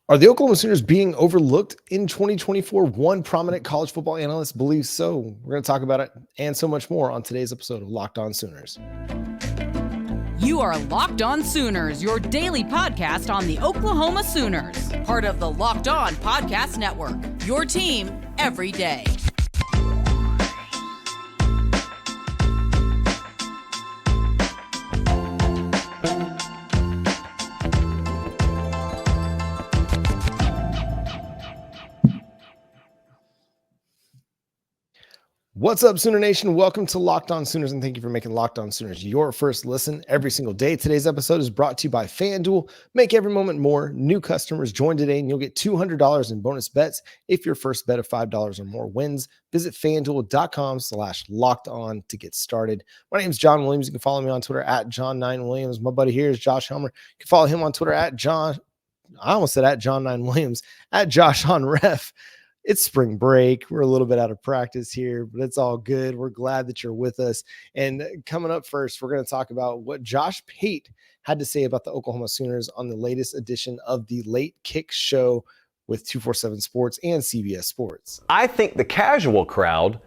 Are the Oklahoma Sooners being overlooked in 2024? One prominent college football analyst believes so. We're going to talk about it and so much more on today's episode of Locked On Sooners. You are Locked On Sooners, your daily podcast on the Oklahoma Sooners, part of the Locked On Podcast Network, your team every day. What's up, Sooner Nation? Welcome to Locked On Sooners, and thank you for making Locked On Sooners your first listen every single day. Today's episode is brought to you by FanDuel. Make every moment more. New customers join today, and you'll get $200 in bonus bets if your first bet of $5 or more wins. Visit FanDuel.com/LockedOn to get started. My name is John Williams. You can follow me on Twitter at John9Williams. My buddy here is Josh Helmer. You can follow him on Twitter at John. I almost said at John9Williams, at Josh on Ref. It's spring break. We're a little bit out of practice here, but it's all good. We're glad that you're with us. And coming up first, we're going to talk about what Josh Pate had to say about the Oklahoma Sooners on the latest edition of the Late Kick Show with 247 Sports and CBS Sports. I think the casual crowd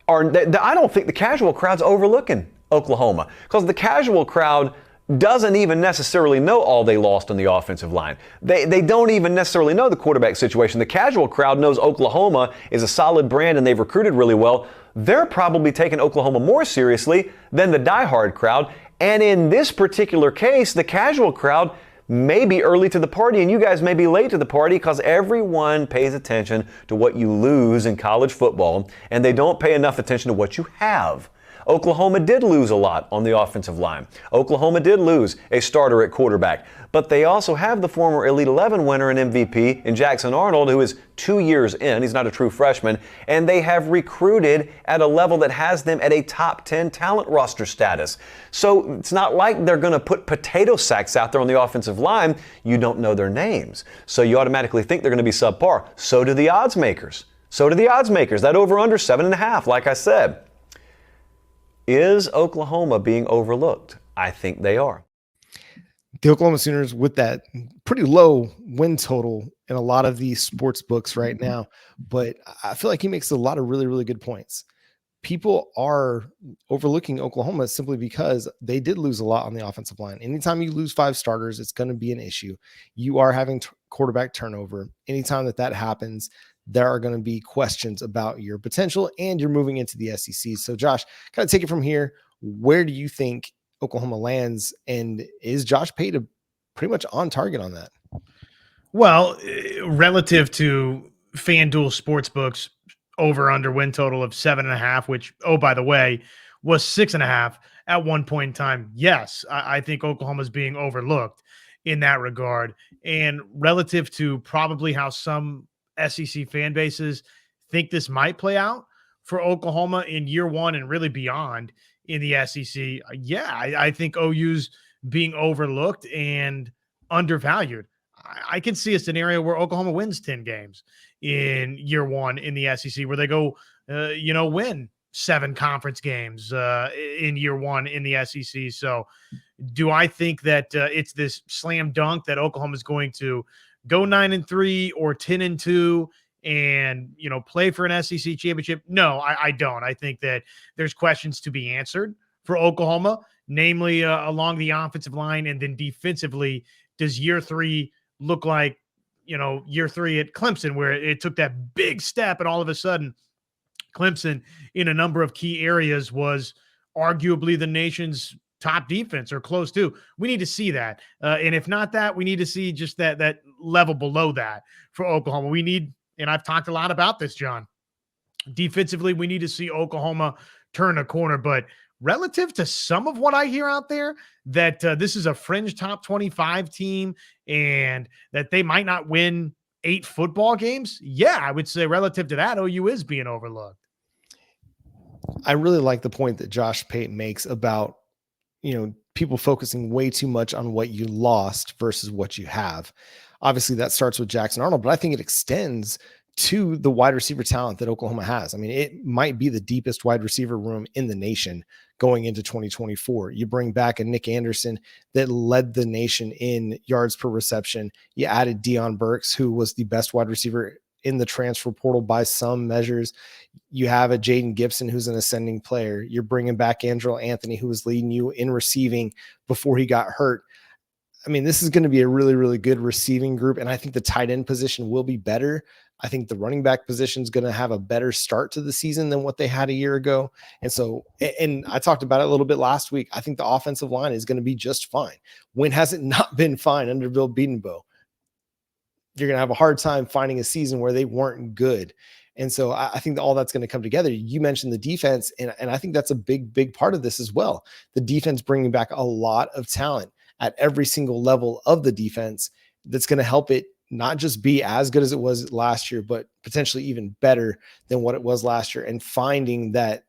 I don't think the casual crowd's overlooking Oklahoma, because the casual crowd doesn't even necessarily know all they lost on the offensive line. They don't even necessarily know the quarterback situation. The casual crowd knows Oklahoma is a solid brand and they've recruited really well. They're probably taking Oklahoma more seriously than the diehard crowd. And in this particular case, the casual crowd may be early to the party and you guys may be late to the party, because everyone pays attention to what you lose in college football and they don't pay enough attention to what you have. Oklahoma did lose a lot on the offensive line. Oklahoma did lose a starter at quarterback. But they also have the former Elite 11 winner and MVP in Jackson Arnold, who is 2 years in. He's not a true freshman. And they have recruited at a level that has them at a top 10 talent roster status. So it's not like they're going to put potato sacks out there on the offensive line. You don't know their names. So you automatically think they're going to be subpar. So do the odds makers. That over-under 7.5, like I said. Is Oklahoma being overlooked? I think they are. The Oklahoma Sooners, with that pretty low win total in a lot of these sports books right now, but I feel like he makes a lot of really, really good points. People are overlooking Oklahoma simply because they did lose a lot on the offensive line. Anytime you lose 5 starters, it's going to be an issue. You are having quarterback turnover. Anytime that happens, there are going to be questions about your potential, and you're moving into the SEC. So Josh, kind of take it from here. Where do you think Oklahoma lands, and is Josh Pate pretty much on target on that? Well, relative to FanDuel Sportsbook's over-under win total of 7.5, which, oh, by the way, was 6.5 at one point in time. Yes, I think Oklahoma's being overlooked in that regard. And relative to probably how some SEC fan bases think this might play out for Oklahoma in year one and really beyond in the SEC. Yeah, I think OU's being overlooked and undervalued. I can see a scenario where Oklahoma wins 10 games in year one in the SEC, where they go, win 7 conference games in year one in the SEC. So do I think that it's this slam dunk that Oklahoma is going to go 9-3 or 10-2 and, play for an SEC championship? No, I don't. I think that there's questions to be answered for Oklahoma, namely along the offensive line, and then defensively. Does year 3 look like, year 3 at Clemson, where it took that big step and all of a sudden Clemson in a number of key areas was arguably the nation's top defense or close to? We need to see that. And if not that, we need to see just that level below that for Oklahoma. We need, and I've talked a lot about this, John, defensively, we need to see Oklahoma turn a corner. But relative to some of what I hear out there, that this is a fringe top 25 team and that they might not win 8 football games. Yeah, I would say relative to that, OU is being overlooked. I really like the point that Josh Pate makes about, people focusing way too much on what you lost versus what you have. Obviously, that starts with Jackson Arnold, but I think it extends to the wide receiver talent that Oklahoma has. I mean, it might be the deepest wide receiver room in the nation going into 2024. You bring back a Nick Anderson that led the nation in yards per reception. You added Deion Burks, who was the best wide receiver in the transfer portal by some measures. You have a Jaden Gibson, who's an ascending player. You're bringing back Andrew Anthony, who was leading you in receiving before he got hurt. I mean, this is going to be a really, really good receiving group. And I think the tight end position will be better. I think the running back position is going to have a better start to the season than what they had a year ago. And so, and I talked about it a little bit last week. I think the offensive line is going to be just fine. When has it not been fine under Bill Bedenbaugh? You're going to have a hard time finding a season where they weren't good. And so I think that all that's going to come together. You mentioned the defense, and I think that's a big, big part of this as well. The defense bringing back a lot of talent at every single level of the defense that's going to help it not just be as good as it was last year, but potentially even better than what it was last year, and finding that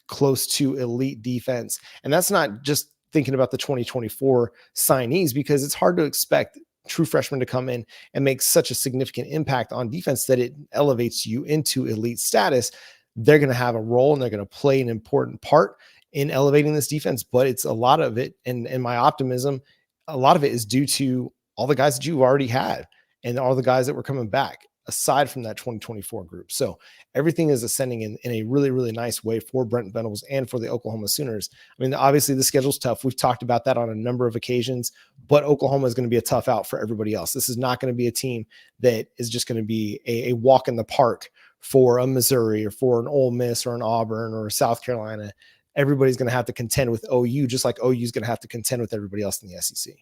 close to elite defense. And that's not just thinking about the 2024 signees, because it's hard to expect true freshmen to come in and make such a significant impact on defense that it elevates you into elite status. They're going to have a role and they're going to play an important part in elevating this defense, but it's a lot of it. And my optimism, a lot of it is due to all the guys that you've already had and all the guys that were coming back aside from that 2024 group. So everything is ascending in a really, really nice way for Brent Venables and for the Oklahoma Sooners. I mean, obviously the schedule's tough. We've talked about that on a number of occasions, but Oklahoma is going to be a tough out for everybody else. This is not going to be a team that is just going to be a walk in the park for a Missouri or for an Ole Miss or an Auburn or South Carolina. Everybody's going to have to contend with OU, just like OU is going to have to contend with everybody else in the SEC.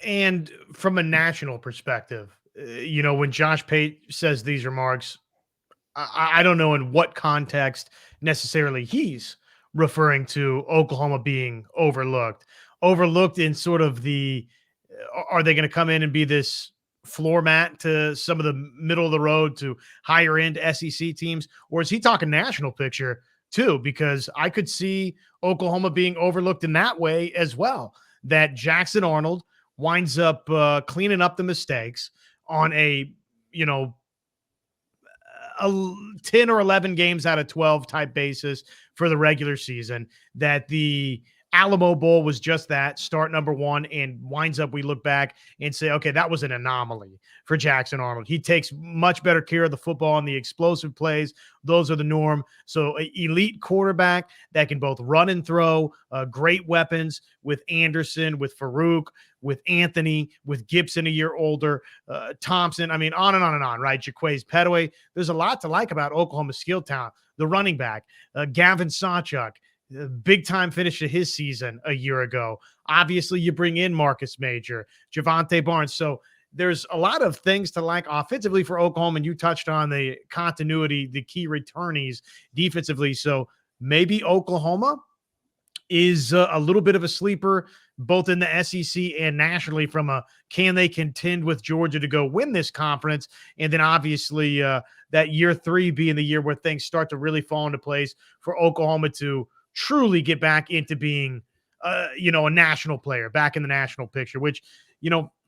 And from a national perspective, when Josh Pate says these remarks, I don't know in what context necessarily he's referring to Oklahoma being overlooked. Overlooked in sort of are they going to come in and be this floor mat to some of the middle of the road to higher end SEC teams? Or is he talking national picture too? Because I could see Oklahoma being overlooked in that way as well, that Jackson Arnold winds up cleaning up the mistakes on a 10 or 11 games out of 12 type basis for the regular season, that the Alamo Bowl was just that, start number one, and winds up, we look back and say, okay, that was an anomaly for Jackson Arnold. He takes much better care of the football and the explosive plays. Those are the norm. So an elite quarterback that can both run and throw, great weapons with Anderson, with Farouk, with Anthony, with Gibson a year older, Thompson. I mean, on and on and on, right? Jaquays Petaway. There's a lot to like about Oklahoma's skill talent. The running back, Gavin Sawchuk, big time finish to his season a year ago. Obviously, you bring in Marcus Major, Javante Barnes. So there's a lot of things to like offensively for Oklahoma, and you touched on the continuity, the key returnees defensively. So maybe Oklahoma is a little bit of a sleeper, both in the SEC and nationally, from can they contend with Georgia to go win this conference? And then obviously that year three being the year where things start to really fall into place for Oklahoma to truly get back into being, a national player, back in the national picture, which,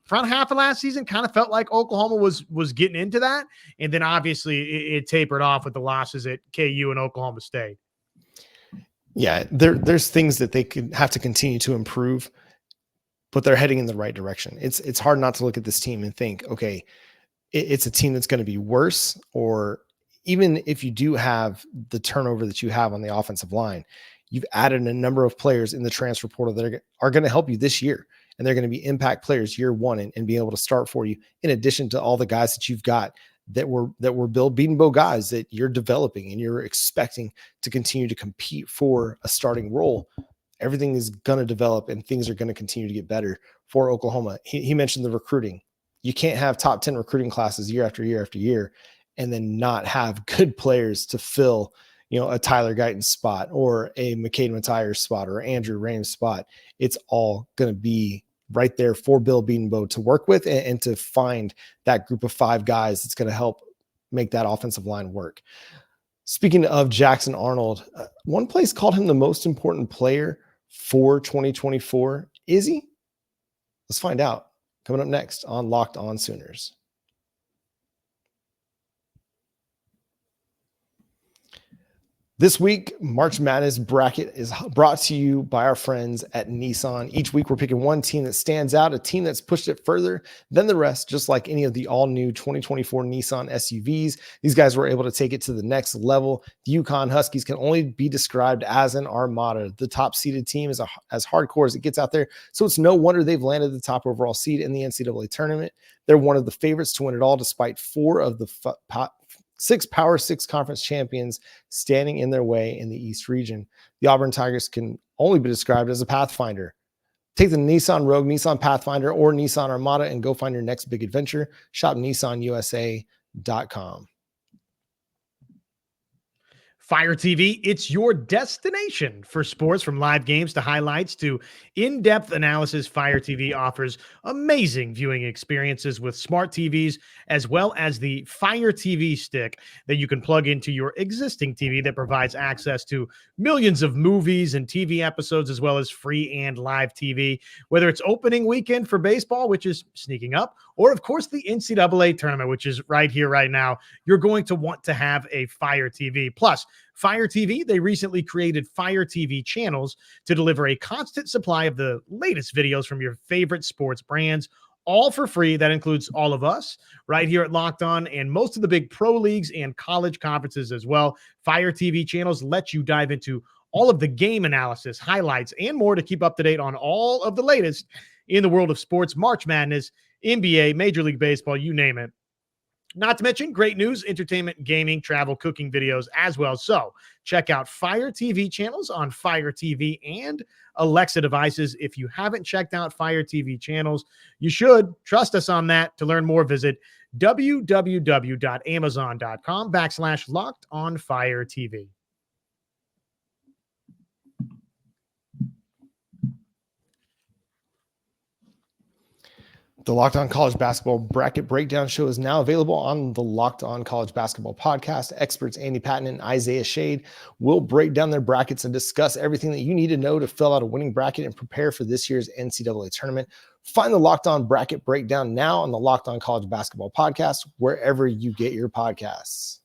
front half of last season kind of felt like Oklahoma was getting into that. And then obviously it tapered off with the losses at KU and Oklahoma State. Yeah, there's things that they could have to continue to improve, but they're heading in the right direction. It's hard not to look at this team and think, okay, it's a team that's going to be worse, or even if you do have the turnover that you have on the offensive line, you've added a number of players in the transfer portal that are going to help you this year. And they're going to be impact players year one and be able to start for you, in addition to all the guys that you've got that were Bill Bedenbaugh guys that you're developing and you're expecting to continue to compete for a starting role. Everything is going to develop and things are going to continue to get better for Oklahoma. He mentioned the recruiting. You can't have top 10 recruiting classes year after year after year and then not have good players to fill, a Tyler Guyton spot or a McCade Mathias spot or Andrew Rames spot. It's all going to be right there for Bill Bedenbaugh to work with and to find that group of five guys that's going to help make that offensive line work. Speaking of Jackson Arnold, one place called him the most important player for 2024. Is he? Let's find out. Coming up next on Locked On Sooners. This week, March Madness bracket is brought to you by our friends at Nissan. Each week, we're picking one team that stands out, a team that's pushed it further than the rest, just like any of the all-new 2024 Nissan SUVs. These guys were able to take it to the next level. The Yukon Huskies can only be described as an armada. The top-seeded team is as hardcore as it gets out there, so it's no wonder they've landed the top overall seed in the NCAA tournament. They're one of the favorites to win it all, despite 4 of the 6 Power 6 conference champions standing in their way in the East region. The Auburn Tigers can only be described as a pathfinder. Take the Nissan Rogue, Nissan Pathfinder, or Nissan Armada and go find your next big adventure. Shop nissanusa.com. Fire TV, it's your destination for sports. From live games to highlights to in-depth analysis, Fire TV offers amazing viewing experiences with smart TVs, as well as the Fire TV stick that you can plug into your existing TV that provides access to millions of movies and TV episodes, as well as free and live TV. Whether it's opening weekend for baseball, which is sneaking up, or of course the NCAA tournament, which is right here, right now, you're going to want to have a Fire TV. Plus, Fire TV, they recently created Fire TV channels to deliver a constant supply of the latest videos from your favorite sports brands, all for free. That includes all of us right here at Locked On and most of the big pro leagues and college conferences as well. Fire TV channels let you dive into all of the game analysis, highlights, and more to keep up to date on all of the latest in the world of sports, March Madness, NBA, Major League Baseball, you name it. Not to mention great news, entertainment, gaming, travel, cooking videos as well. So check out Fire TV channels on Fire TV and Alexa devices. If you haven't checked out Fire TV channels, you should. Trust us on that. To learn more, visit www.amazon.com/LockedOnFireTV. The Locked On College Basketball Bracket Breakdown Show is now available on the Locked On College Basketball Podcast. Experts Andy Patton and Isaiah Shade will break down their brackets and discuss everything that you need to know to fill out a winning bracket and prepare for this year's NCAA tournament. Find the Locked On Bracket Breakdown now on the Locked On College Basketball Podcast, wherever you get your podcasts.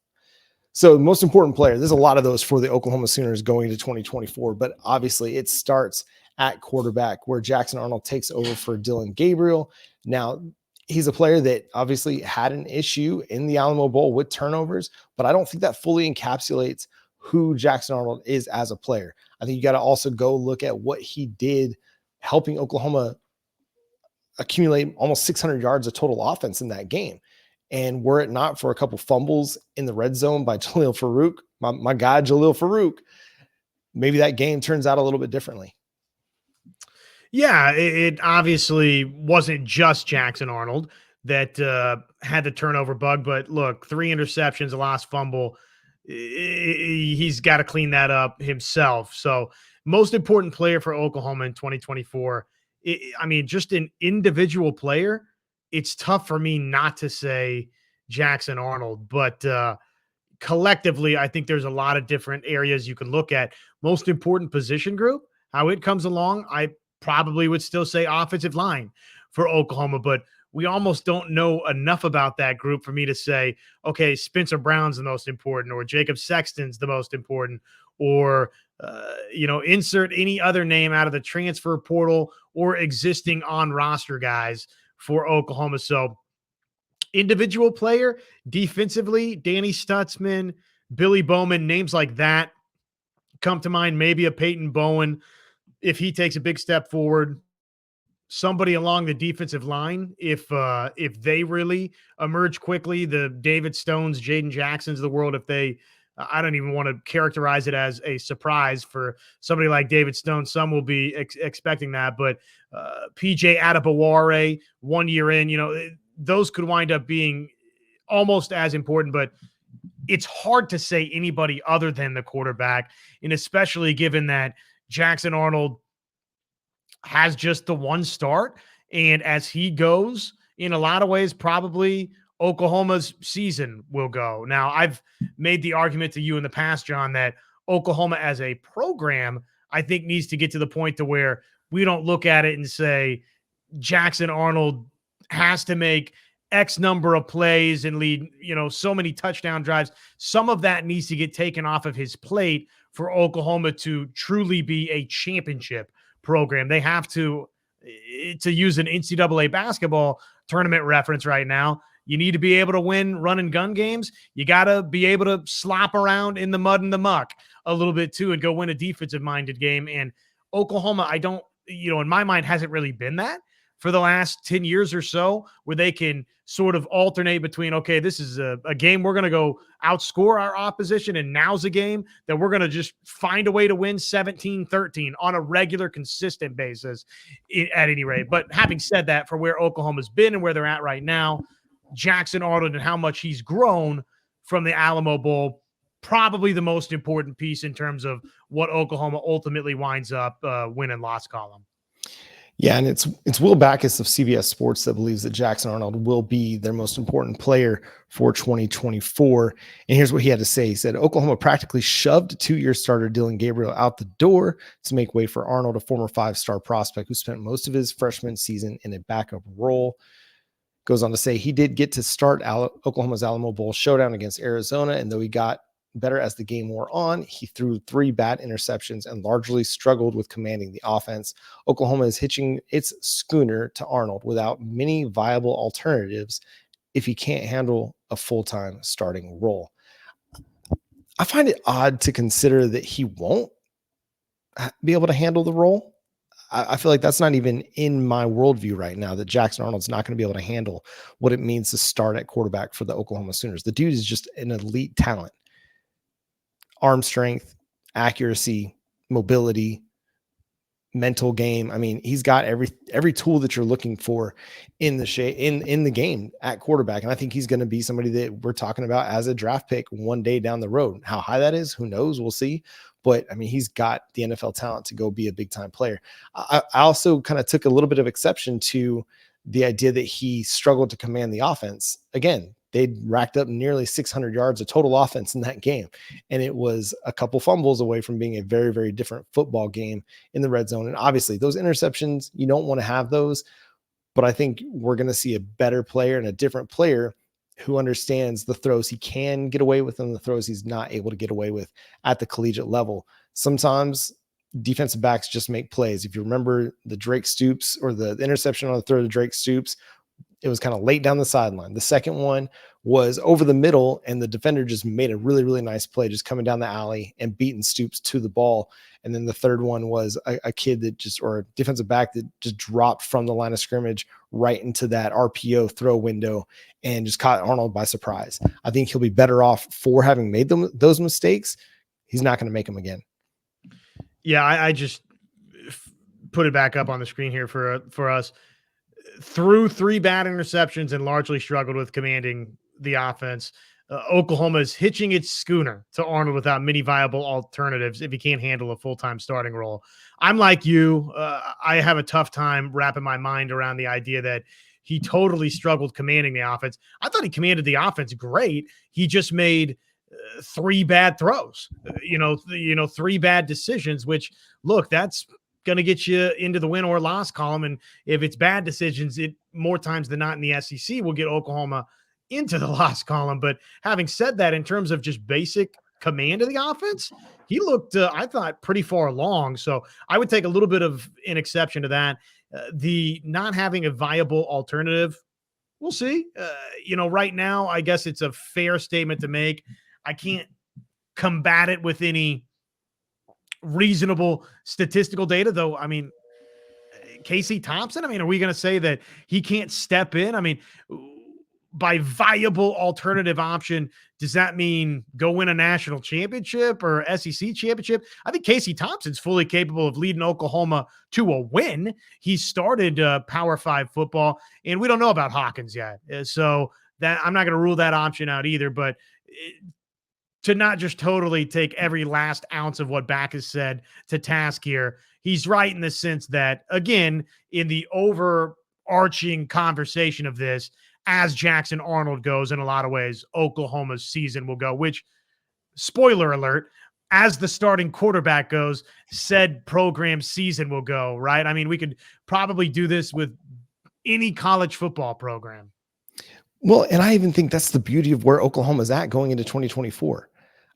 So, most important player, there's a lot of those for the Oklahoma Sooners going into 2024, but obviously it starts at quarterback, where Jackson Arnold takes over for Dylan Gabriel. Now, he's a player that obviously had an issue in the Alamo Bowl with turnovers, but I don't think that fully encapsulates who Jackson Arnold is as a player. I think you got to also go look at what he did helping Oklahoma accumulate almost 600 yards of total offense in that game. And were it not for a couple fumbles in the red zone by Jalil Farouk, my guy Jalil Farouk, maybe that game turns out a little bit differently. Yeah, it obviously wasn't just Jackson Arnold that had the turnover bug, but look, 3 interceptions, a lost fumble. He's got to clean that up himself. So most important player for Oklahoma in 2024. I mean, just an individual player, it's tough for me not to say Jackson Arnold, but collectively, I think there's a lot of different areas you can look at. Most important position group, how it comes along, I probably would still say offensive line for Oklahoma, but we almost don't know enough about that group for me to say, okay, Spencer Brown's the most important, or Jacob Sexton's the most important, or, insert any other name out of the transfer portal or existing on roster guys for Oklahoma. So individual player, defensively, Danny Stutzman, Billy Bowman, names like that come to mind. Maybe a Peyton Bowen, if he takes a big step forward, somebody along the defensive line, if they really emerge quickly, the David Stones, Jaden Jacksons of the world, if they, I don't even want to characterize it as a surprise for somebody like David Stone. Some will be expecting that, but PJ Adebaware 1 year in, those could wind up being almost as important, but it's hard to say anybody other than the quarterback, and especially given that Jackson Arnold has just the one start. And as he goes, in a lot of ways, probably Oklahoma's season will go. Now, I've made the argument to you in the past, John, that Oklahoma as a program, I think, needs to get to the point to where we don't look at it and say Jackson Arnold has to make X number of plays and lead, so many touchdown drives. Some of that needs to get taken off of his plate for Oklahoma to truly be a championship program. They have to use an NCAA basketball tournament reference right now, you need to be able to win run and gun games. You got to be able to slop around in the mud and the muck a little bit too and go win a defensive minded game. And Oklahoma, in my mind, hasn't really been that for the last 10 years or so, where they can sort of alternate between, okay, this is a game we're going to go outscore our opposition, and now's a game that we're going to just find a way to win 17-13 on a regular, consistent basis at any rate. But having said that, for where Oklahoma's been and where they're at right now, Jackson Arnold and how much he's grown from the Alamo Bowl, probably the most important piece in terms of what Oklahoma ultimately winds up win and loss column. Yeah, and it's Will Backus of CBS Sports that believes that Jackson Arnold will be their most important player for 2024. And here's what he had to say. He said, Oklahoma practically shoved 2-year starter Dylan Gabriel out the door to make way for Arnold, a former 5-star prospect who spent most of his freshman season in a backup role. Goes on to say he did get to start Oklahoma's Alamo Bowl showdown against Arizona, and though he got better as the game wore on, he threw 3 bad interceptions and largely struggled with commanding the offense. Oklahoma is hitching its schooner to Arnold without many viable alternatives if he can't handle a full-time starting role. I find it odd to consider that he won't be able to handle the role. I feel like that's not even in my worldview right now, that Jackson Arnold's not going to be able to handle what it means to start at quarterback for the Oklahoma Sooners. The dude is just an elite talent. Arm strength, accuracy, mobility, mental game. I mean, he's got every tool that you're looking for in the game at quarterback. And I think he's going to be somebody that we're talking about as a draft pick one day down the road. How high that is, who knows? We'll see. But I mean, he's got the NFL talent to go be a big time player. I also kind of took a little bit of exception to the idea that he struggled to command the offense. Again, they'd racked up nearly 600 yards of total offense in that game. And it was a couple fumbles away from being a very, very different football game in the red zone. And obviously those interceptions, you don't want to have those, but I think we're going to see a better player and a different player who understands the throws he can get away with and the throws he's not able to get away with at the collegiate level. Sometimes defensive backs just make plays. If you remember the Drake Stoops or the interception on the throw to Drake Stoops, it was kind of late down the sideline. The second one was over the middle, and the defender just made a really, really nice play, just coming down the alley and beating Stoops to the ball. And then the third one was a kid that or a defensive back that just dropped from the line of scrimmage right into that RPO throw window and just caught Arnold by surprise. I think he'll be better off for having made those mistakes. He's not going to make them again. Yeah, I just put it back up on the screen here for us. Threw 3 bad interceptions and largely struggled with commanding the offense. Oklahoma is hitching its schooner to Arnold without many viable alternatives if he can't handle a full-time starting role. I'm like you. I have a tough time wrapping my mind around the idea that he totally struggled commanding the offense. I thought he commanded the offense great. He just made 3 bad throws, 3 bad decisions, which, look, that's going to get you into the win or loss column. And if it's bad decisions, it more times than not in the SEC will get Oklahoma into the loss column. But having said that, in terms of just basic command of the offense, he looked, I thought, pretty far along. So I would take a little bit of an exception to that. The not having a viable alternative, we'll see. Right now, I guess it's a fair statement to make. I can't combat it with any reasonable statistical data, though. I mean, Casey Thompson, are we going to say that he can't step in? I mean, by viable alternative option, does that mean go win a national championship or SEC championship? I think Casey Thompson's fully capable of leading Oklahoma to a win. He started Power 5 football, and we don't know about Hawkins yet. So that I'm not going to rule that option out either, but to not just totally take every last ounce of what Backus said to task here, he's right in the sense that, again, in the overarching conversation of this, as Jackson Arnold goes, in a lot of ways, Oklahoma's season will go, which, spoiler alert, as the starting quarterback goes, said program season will go, right? I mean, we could probably do this with any college football program. Well, and I even think that's the beauty of where Oklahoma's at going into 2024.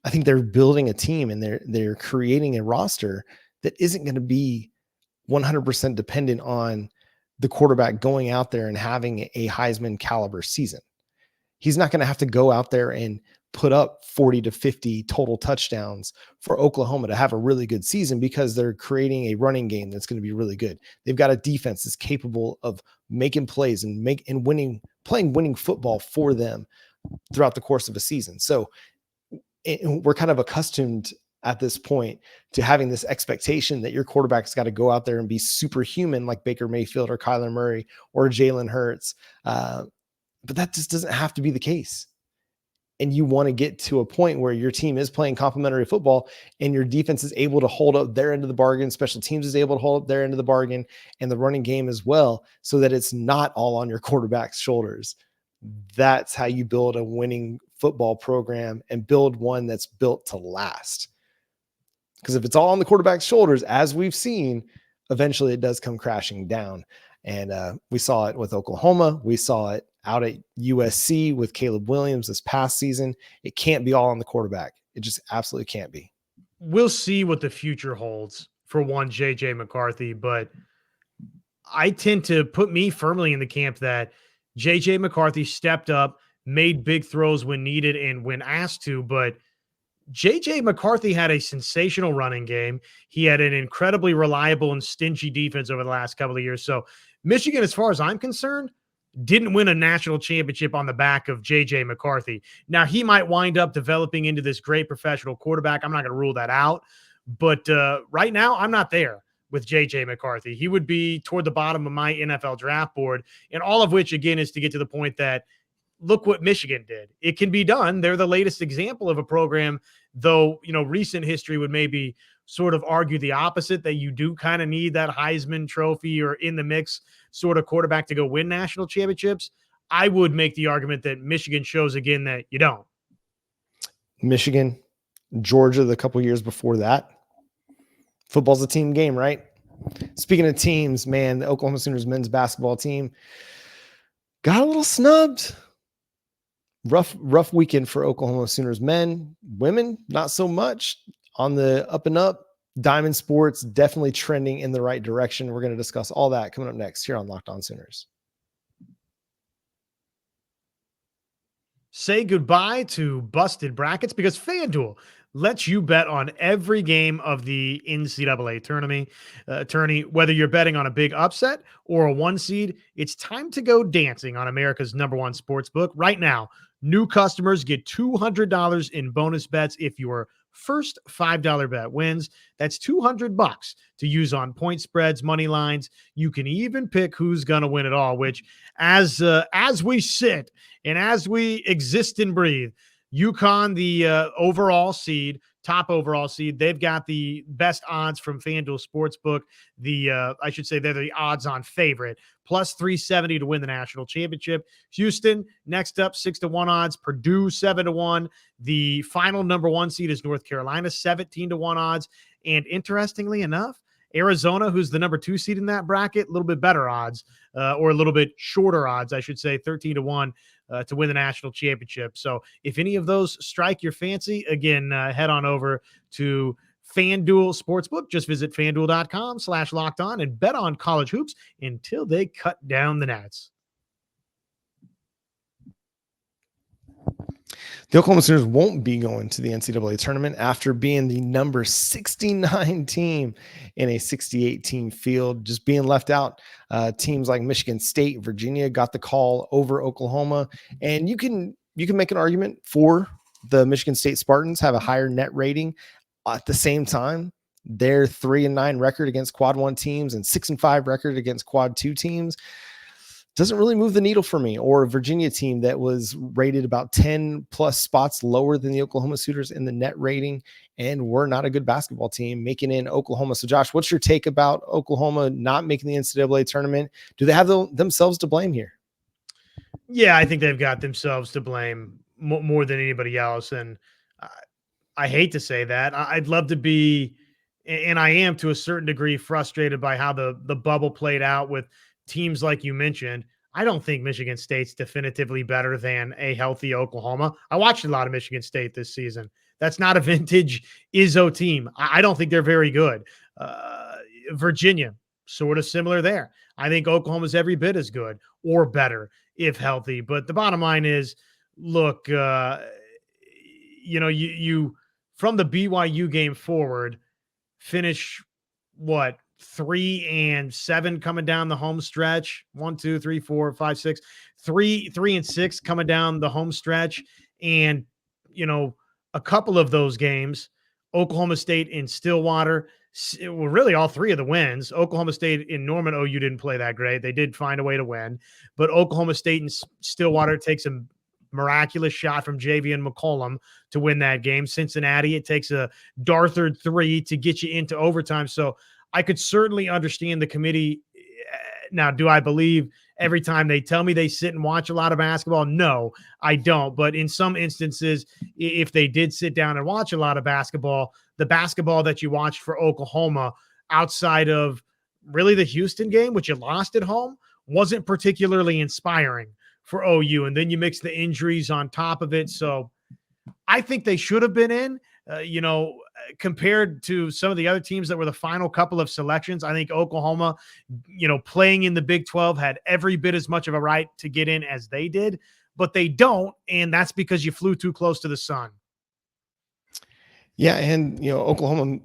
I think they're building a team and they're creating a roster that isn't going to be 100% dependent on the quarterback going out there and having a Heisman caliber season. He's not going to have to go out there and put up 40 to 50 total touchdowns for Oklahoma to have a really good season, because they're creating a running game that's going to be really good. They've got a defense that's capable of making plays and playing winning football for them throughout the course of a season. So we're kind of accustomed at this point to having this expectation that your quarterback's got to go out there and be superhuman like Baker Mayfield or Kyler Murray or Jalen Hurts. But that just doesn't have to be the case. And you want to get to a point where your team is playing complementary football and your defense is able to hold up their end of the bargain. Special teams is able to hold up their end of the bargain, and the running game as well, so that it's not all on your quarterback's shoulders. That's how you build a winning football program and build one that's built to last. Because if it's all on the quarterback's shoulders, as we've seen, eventually it does come crashing down. And we saw it with Oklahoma. We saw it out at USC with Caleb Williams this past season. It can't be all on the quarterback. It just absolutely can't be. We'll see what the future holds for one JJ McCarthy, but I tend to put me firmly in the camp that JJ McCarthy stepped up, made big throws when needed and when asked to, but JJ McCarthy had a sensational running game. He had an incredibly reliable and stingy defense over the last couple of years. So Michigan, as far as I'm concerned, didn't win a national championship on the back of JJ McCarthy. Now, he might wind up developing into this great professional quarterback. I'm not going to rule that out. But right now, I'm not there with JJ McCarthy. He would be toward the bottom of my NFL draft board, and all of which, again, is to get to the point that look what Michigan did. It can be done. They're the latest example of a program, though, recent history would maybe sort of argue the opposite, that you do kind of need that Heisman Trophy or in the mix sort of quarterback to go win national championships. I would make the argument that Michigan shows again that you don't. Michigan, Georgia, the couple years before that. Football's a team game, right? Speaking of teams, man, the Oklahoma Sooners men's basketball team got a little snubbed. Rough weekend for Oklahoma Sooners men. Women, not so much. On the up and up. Diamond Sports definitely trending in the right direction. We're going to discuss all that coming up next here on Locked On Sooners. Say goodbye to busted brackets, because FanDuel lets you bet on every game of the NCAA tourney. Whether you're betting on a big upset or a 1 seed, it's time to go dancing on America's #1 sports book. Right now, new customers get $200 in bonus bets if your first $5 bet wins. That's $200 to use on point spreads, money lines. You can even pick who's going to win it all, which as we sit and as we exist and breathe, UConn, the top overall seed, they've got the best odds from FanDuel Sportsbook. I should say they're the odds-on favorite, plus 370 to win the national championship. Houston, next up, 6-1 odds. Purdue, 7-1. The final #1 seed is North Carolina, 17-1 odds. And interestingly enough, Arizona, who's the #2 seed in that bracket, a little bit better odds, or a little bit shorter odds, I should say, 13-1 to win the national championship. So if any of those strike your fancy, again, head on over to FanDuel Sportsbook. Just visit FanDuel.com/lockedon and bet on college hoops until they cut down the nets. The Oklahoma Sooners won't be going to the NCAA tournament after being the number 69 team in a 68-team field, just being left out. Teams like Michigan State, Virginia got the call over Oklahoma, and you can make an argument for the Michigan State Spartans have a higher net rating. At the same time, their 3-9 record against quad 1 teams and 6-5 record against quad 2 teams doesn't really move the needle for me. Or a Virginia team that was rated about 10 plus spots lower than the Oklahoma Sooners in the net rating, and we're not a good basketball team making in Oklahoma. So Josh, what's your take about Oklahoma not making the NCAA tournament? Do they have themselves to blame here? Yeah, I think they've got themselves to blame more than anybody else. And I hate to say that. I'd love to be, and I am to a certain degree, frustrated by how the bubble played out with teams like you mentioned. I don't think Michigan State's definitively better than a healthy Oklahoma. I watched a lot of Michigan State this season. That's not a vintage Izzo team. I don't think they're very good. Virginia, sort of similar there. I think Oklahoma's every bit as good or better if healthy. But the bottom line is, look, you from the BYU game forward, finish what 3-7 coming down the home stretch. 1, 2, 3, 4, 5, 6, 3-6 coming down the home stretch. And, a couple of those games, Oklahoma State in Stillwater, well, really all three of the wins. Oklahoma State in Norman, OU didn't play that great. They did find a way to win. But Oklahoma State and Stillwater takes a miraculous shot from Javian McCollum to win that game. Cincinnati, it takes a Darthard 3 to get you into overtime. So I could certainly understand the committee. Now, do I believe every time they tell me they sit and watch a lot of basketball? No, I don't. But in some instances, if they did sit down and watch a lot of basketball, the basketball that you watched for Oklahoma outside of really the Houston game, which you lost at home, wasn't particularly inspiring for OU. And then you mix the injuries on top of it. So I think they should have been in. Compared to some of the other teams that were the final couple of selections, I think Oklahoma, playing in the Big 12 had every bit as much of a right to get in as they did, but they don't. And that's because you flew too close to the sun. Yeah. And, Oklahoma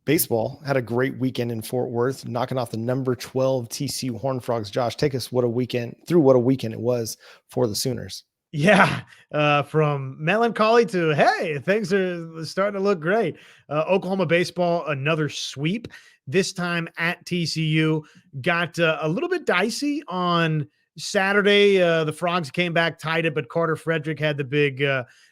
baseball had a great weekend in Fort Worth, knocking off the number 12 TCU Horned Frogs. Josh, take us what a weekend it was for the Sooners. Yeah, from melancholy to, hey, things are starting to look great. Oklahoma baseball, another sweep, this time at TCU. Got a little bit dicey on Saturday. The Frogs came back, tied it, but Carter Frederick had the big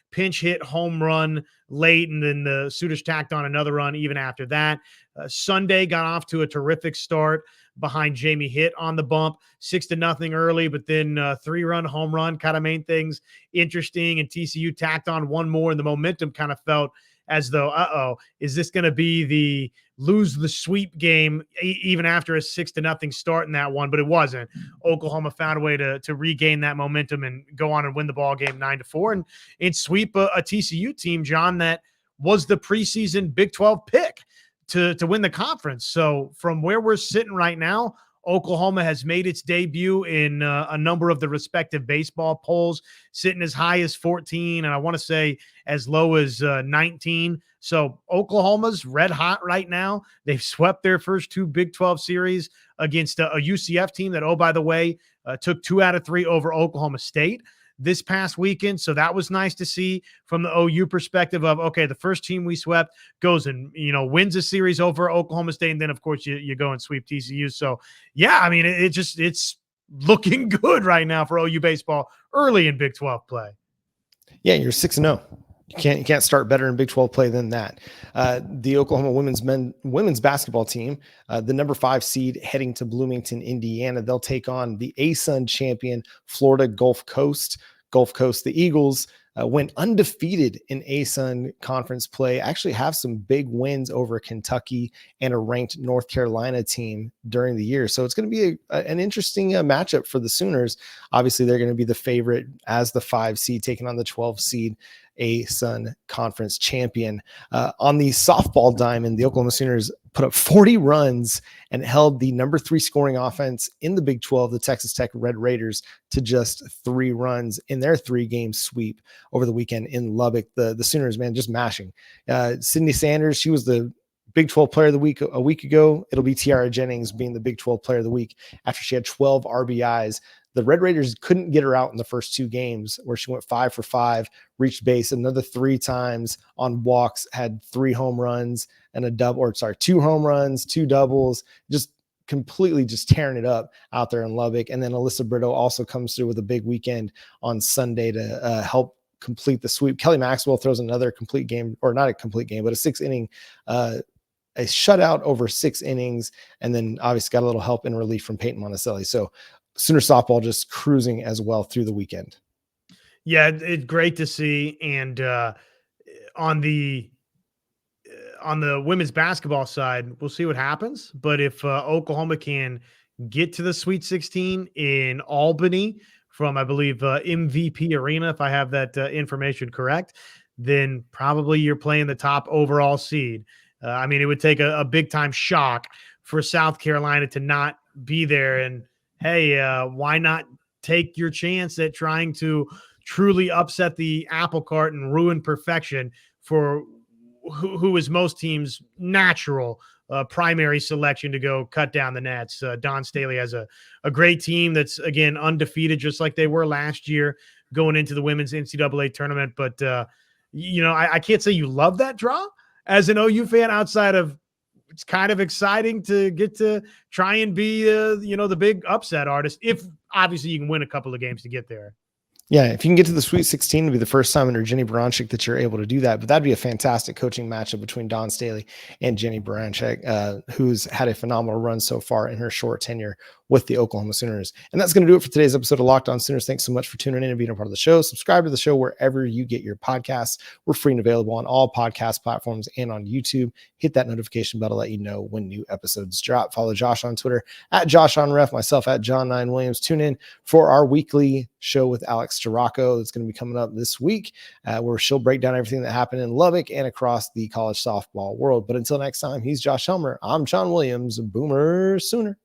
pinch hit home run late, and then the Sooners tacked on another run even after that. Sunday got off to a terrific start behind Jamie Hitt on the bump, 6-0 early, but then 3-run home run kind of made things interesting, and TCU tacked on one more, and the momentum kind of felt as though, is this going to be the lose the sweep game even after a 6-0 start in that one? But it wasn't. Oklahoma found a way to regain that momentum and go on and win the ball game 9-4 and sweep a TCU team, John, that was the preseason Big 12 pick to win the conference. So from where we're sitting right now, Oklahoma has made its debut in a number of the respective baseball polls, sitting as high as 14, and I want to say as low as 19. So Oklahoma's red hot right now. They've swept their first two Big 12 series against a UCF team that, by the way, took 2 out of 3 over Oklahoma State this past weekend. So that was nice to see from the OU perspective of, okay, the first team we swept goes and, wins a series over Oklahoma State. And then, of course, you go and sweep TCU. So, yeah, I mean, it's looking good right now for OU baseball early in Big 12 play. Yeah, you're 6-0. You can't start better in Big 12 play than that. The Oklahoma women's basketball team, the number 5 seed heading to Bloomington, Indiana. They'll take on the ASUN champion Florida Gulf Coast. The Eagles went undefeated in ASUN conference play. Actually have some big wins over Kentucky and a ranked North Carolina team during the year. So it's going to be an interesting matchup for the Sooners. Obviously, they're going to be the favorite as the 5 seed taking on the 12 seed ASUN conference champion. On the softball diamond, the Oklahoma Sooners put up 40 runs and held the number 3 scoring offense in the Big 12, the Texas Tech Red Raiders, to just 3 runs in their 3-game sweep over the weekend in Lubbock. The Sooners, man, just mashing. Sydney Sanders, she was the Big 12 player of the week a week ago. It'll be Tiara Jennings being the Big 12 player of the week after she had 12 RBIs. The Red Raiders couldn't get her out in the first 2 games where she went 5 for 5, reached base another 3 times on walks, had 3 home runs and 2 home runs, 2 doubles, just completely just tearing it up out there in Lubbock. And then Alyssa Brito also comes through with a big weekend on Sunday to help complete the sweep. Kelly Maxwell throws another complete game, or not a complete game, but a 6-inning a shutout over 6 innings, and then obviously got a little help in relief from Peyton Monticelli. So Sooner softball just cruising as well through the weekend. Yeah, it's great to see. And on the women's basketball side, we'll see what happens. But if Oklahoma can get to the Sweet 16 in Albany from, I believe, MVP Arena, if I have that information correct, then probably you're playing the top overall seed. I mean, it would take a big time shock for South Carolina to not be there. And hey, why not take your chance at trying to truly upset the apple cart and ruin perfection for who is most teams' natural primary selection to go cut down the nets. Don Staley has a great team that's, again, undefeated, just like they were last year going into the women's NCAA tournament. But, I can't say you love that draw as an OU fan outside of it's kind of exciting to get to try and be, the big upset artist, if obviously you can win a couple of games to get there. Yeah, if you can get to the Sweet 16, it'll be the first time under Jenny Baranczyk that you're able to do that. But that'd be a fantastic coaching matchup between Don Staley and Jenny Baranczyk, who's had a phenomenal run so far in her short tenure with the Oklahoma Sooners. And that's going to do it for today's episode of Locked On Sooners. Thanks so much for tuning in and being a part of the show. Subscribe to the show wherever you get your podcasts. We're free and available on all podcast platforms and on YouTube. Hit that notification bell to let you know when new episodes drop. Follow Josh on Twitter at JoshOnRef, myself at John9Williams. Tune in for our weekly show with Alex Storako that's going to be coming up this week, where she'll break down everything that happened in Lubbock and across the college softball world. But until next time, he's Josh Helmer. I'm John Williams, Boomer Sooner.